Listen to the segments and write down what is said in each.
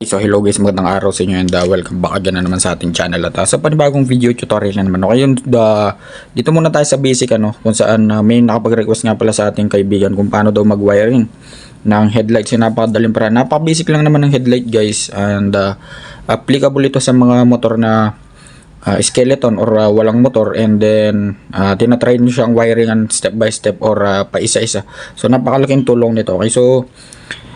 So hello guys, magandang araw sa inyo and welcome back again na naman sa ating channel at sa panibagong video tutorial na naman. Okay, dito muna tayo sa basic kung saan may nakapag-request nga pala sa ating kaibigan kung paano daw mag-wiring ng headlights. Yung napakadaling para, napaka-basic lang naman ng headlight guys, and applicable ito sa mga motor na skeleton or walang motor, and then tinatry nyo siyang wiringan step by step or pa isa-isa. So napakalaking tulong nito. Okay, so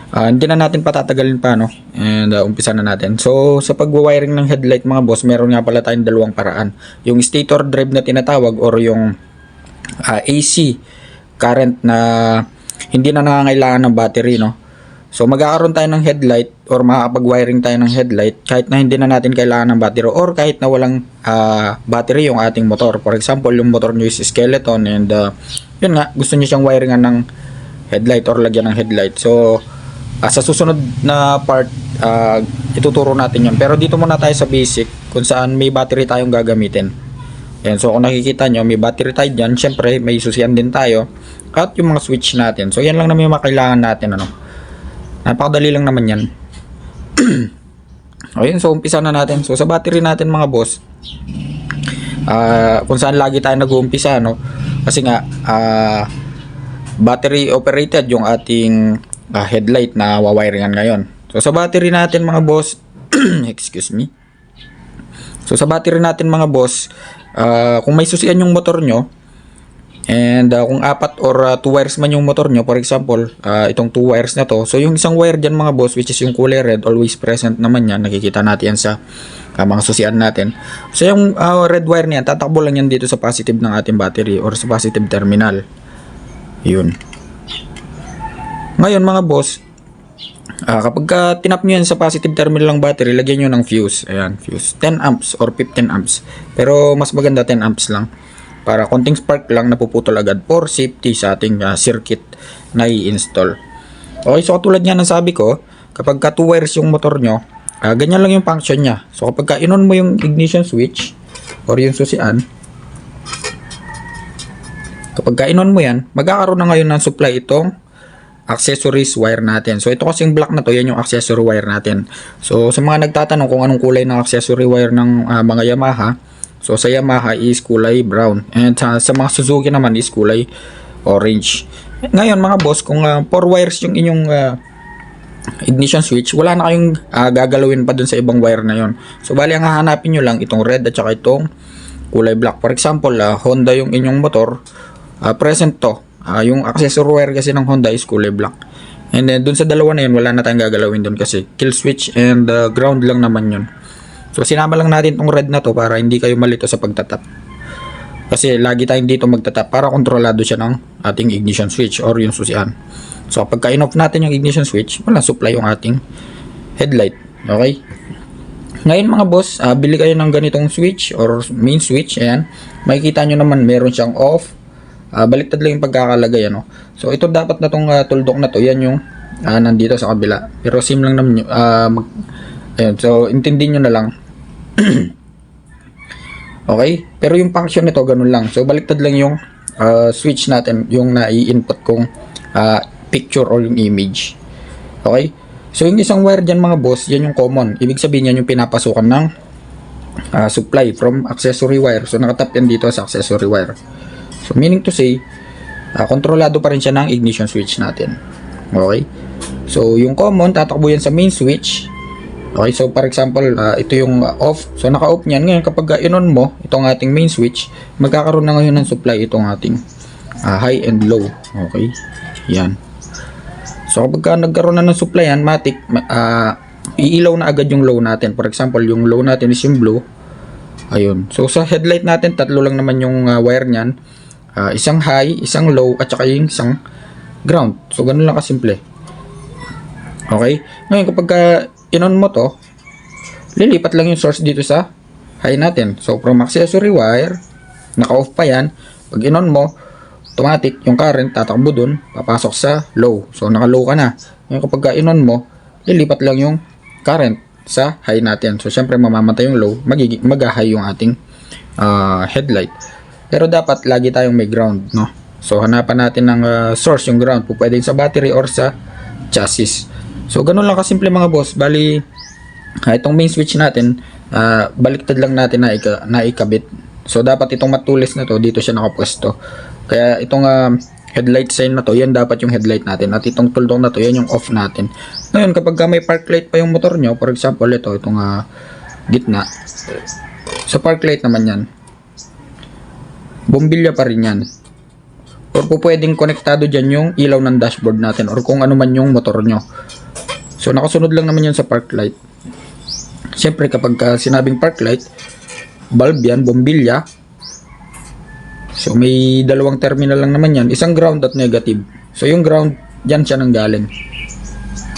hindi na natin patatagalin pa, and umpisa na natin. So sa pag-wiring ng headlight mga boss, meron nga pala tayong dalawang paraan. Yung stator drive na tinatawag or yung AC current na hindi na nangangailangan ng battery, So magkakaroon tayo ng headlight or makakapag-wiring tayo ng headlight kahit na hindi na natin kailangan ng battery or kahit na walang battery yung ating motor. For example, yung motor nyo is skeleton and yun nga, gusto nyo siyang wiringan ng headlight or lagyan ng headlight. So sa susunod na part, ituturo natin yun. Pero dito muna tayo sa basic kung saan may battery tayong gagamitin. Yan. So kung nakikita nyo, may battery tayo dyan. Siyempre, may susian din tayo. At yung mga switch natin. So yan lang naman yung makailangan natin. Napakadali lang naman yan. Okay, so umpisa na natin. So sa battery natin mga boss, kung saan lagi tayo nag-uumpisa, kasi nga, battery operated yung ating headlight na wawiringan ngayon. So sa battery natin mga boss, excuse me. So sa battery natin mga boss, kung may susian yung motor nyo, and kung apat or 2 wires man yung motor nyo, for example, itong 2 wires na to, so yung isang wire dyan mga boss, which is yung kulay red, always present naman yan, nakikita natin yan sa mga susian natin. So yung red wire niyan, tatakbo lang yan dito sa positive ng ating battery or sa positive terminal. Yun. Ngayon mga boss, kapag tinap nyo yan sa positive terminal ng battery, lagyan nyo ng fuse. Ayan, fuse. 10 amps or 15 amps. Pero mas maganda 10 amps lang. Para konting spark lang, napuputol agad for safety sa ating circuit na i-install. Okay, so katulad nga ng sabi ko, kapag 2 wires yung motor nyo, ganyan lang yung function nya. So kapag inon mo yung ignition switch or yung susian, kapag inon mo yan, magkakaroon na ngayon ng supply itong accessories wire natin. So ito kasing black na to, yan yung accessory wire natin. So sa mga nagtatanong kung anong kulay ng accessory wire ng mga Yamaha, so sa Yamaha is kulay brown, and sa mga Suzuki naman is kulay orange. Ngayon mga boss, kung 4 wires yung inyong ignition switch, wala na kayong gagalawin pa dun sa ibang wire na yon. So bali ang hahanapin nyo lang itong red at saka itong kulay black. For example, Honda yung inyong motor, present to. Yung accessory wire kasi ng Honda is kulay black. And then dun sa dalawa na yun, wala na tayong gagalawin dun kasi kill switch and ground lang naman yun. So sinama lang natin tong red na to para hindi kayo malito sa pagtatap. Kasi lagi tayong dito magtatap para kontrolado siya ng ating ignition switch or yung susian. So kapag ka-in-off natin yung ignition switch, wala supply yung ating headlight. Okay? Ngayon mga boss, bili kayo ng ganitong switch or main switch. Ayan. Makikita nyo naman meron siyang off. Baliktad lang yung pagkakalagay, So ito dapat na tong tuldok na to, yan yung nandito sa kabila. Pero same lang naman ayun, so intindihin nyo na lang. Okay? Pero yung function nito ganun lang. So baliktad lang yung switch natin, yung nai-input kong picture or yung image. Okay? So yung isang wire dyan mga boss, yan yung common. Ibig sabihin yan yung pinapasukan ng supply from accessory wire. So nakatap yan dito sa accessory wire. So meaning to say, kontrolado pa rin siya ng ignition switch natin. Okay? So yung common, tatakbo yan sa main switch. Okay, so for example, ito yung off. So naka-off niyan. Ngayon kapag in-on mo itong ating main switch, magkakaroon na ngayon ng supply itong ating high and low. Okay? Yan. So kapag nagkaroon na ng supply yan, matik, iilaw na agad yung low natin. For example, yung low natin is yung blue. Ayun. So sa headlight natin, tatlo lang naman yung wire niyan. Isang high, isang low, at saka yung isang ground. So ganun lang kasimple. Okay? Ngayon kapag in-on mo to, lilipat lang yung source dito sa high natin. So from accessory wire, naka-off pa yan. Pag in-on mo, automatic yung current tatakbo dun, papasok sa low. So naka-low ka na. Ngayon kapag in-on mo, lilipat lang yung current sa high natin. So syempre mamamatay yung low, mag-high yung ating headlight. Pero dapat lagi tayong may ground, So hanapan natin ng source yung ground, pwede sa battery or sa chassis. So ganun lang kasimple mga boss. Bali Itong main switch natin, baliktad lang natin na ikabit. So dapat itong matulis na to, dito siya nakapwesto. Kaya itong headlight sign na to, yan dapat yung headlight natin. At itong tuldok na to, yan yung off natin. Ngayon, kapag may park light pa yung motor nyo, for example, itong gitna. Sa park light naman yan, bombilya pa rin yan. Or po pwedeng konektado dyan yung ilaw ng dashboard natin or kung ano man yung motor nyo. So nakasunod lang naman yan sa park light. Siyempre kapag sinabing park light, bulb yan, bombilya. So may dalawang terminal lang naman yan, isang ground at negative. So yung ground, dyan siya nanggaling.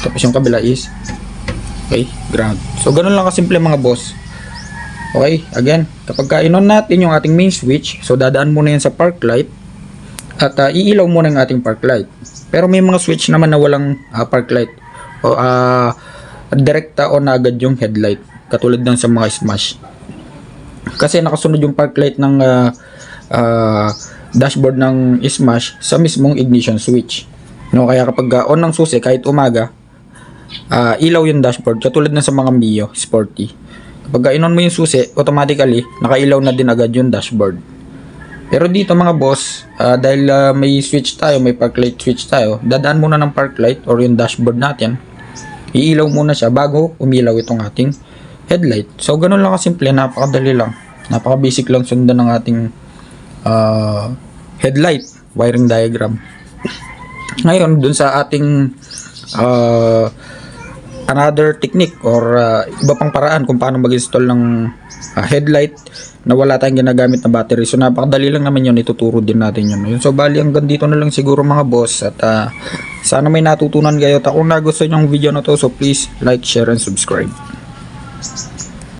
Tapos yung kabila is ground. So ganun lang kasimple mga boss. Okay, again, kapag in-on natin yung ating main switch, so dadaan muna yan sa park light at iilaw muna yung ating park light. Pero may mga switch naman na walang park light o direkta on agad yung headlight, katulad ng sa mga Smash. Kasi nakasunod yung park light ng dashboard ng Smash sa mismong ignition switch. No, kaya kapag on ng susi kahit umaga, ilaw yung dashboard katulad ng sa mga Mio Sporty. Kapag in-on mo yung susi, automatically nakailaw na din agad yung dashboard. Pero dito mga boss, dahil may switch tayo, may park light switch tayo, dadaan muna ng park light or yung dashboard natin. Iilaw muna siya bago umilaw itong ating headlight. So ganun lang kasimple, napakadali lang. Napaka-basic lang sundan ng ating headlight wiring diagram. Ngayon, dun sa ating another technique or iba pang paraan kung paano mag-install ng headlight na wala tayong ginagamit na battery. So napakadali lang naman yun, ituturo din natin yun. So bali hanggang dito na lang siguro mga boss at sana may natutunan kayo. At kung nagustuhan yung video na to, so please like, share, and subscribe.